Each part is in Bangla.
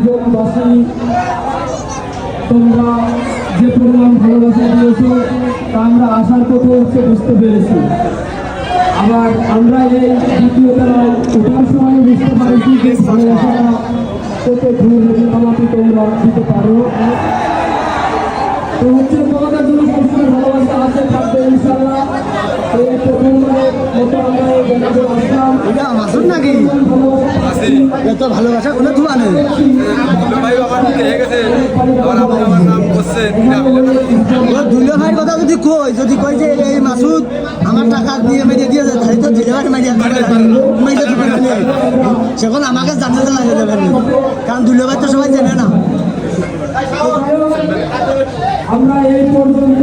জীবনবাসী তোমরা যে পরিমাণ ভালোবাসা দিয়েছো তা আমরা আশার পথে হচ্ছে বুঝতে পেরেছি। আবার আমরা এই দ্বিতীয় তলায় ওঠার সময় বুঝতে পারছি যে ভালোবাসাটা কত দূর আমাকে তোমরা দিতে পারো। তো হচ্ছে তোমাদের জন্য সবসময় ভালোবাসা আছে, থাকবে ইনশাআল্লাহ। এই প্রথমবারের মতো আমরা এই জায়গাতে আসলাম। এটা মাসুদ নাকি এত ভালোবাসা কোনো ধোয়া নেই দুলে ভাইয়ের কথা যদি কই যে এই মাসুদ আমার টাকা দিয়ে মেরে দিয়ে যায় তাহলে তো দুলে ভাই মেরে সেখন আমাকে জানতে লাগে যাবেন, কারণ দুলে ভাই তো সবাই জানে না। আমরা এই পর্যন্ত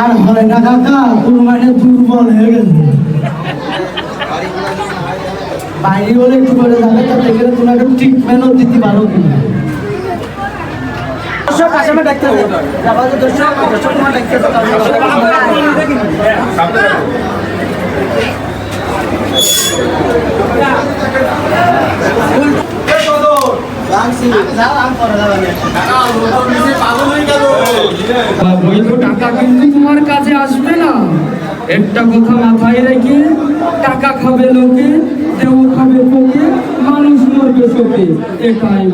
আর হয় না কাকা, কুরবানি দুর্বল হয়ে গেছে। বাইরে বলে একটু করে যাবে, তো দেখে তোমরা একটু ট্রিটমেন্টও দিতে পারো কি দর্শক আসলে দেখতে হবে দর্শক তোমার দেখতে টাকা কিন্তু তোমার কাছে আসবে না। একটা কথা মাথায় রেখে, টাকা খাবে লোকে, দেহ খাবে পোকে, মানুষ মরবে শোকে, এটাই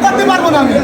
করতে পারবো না আমি।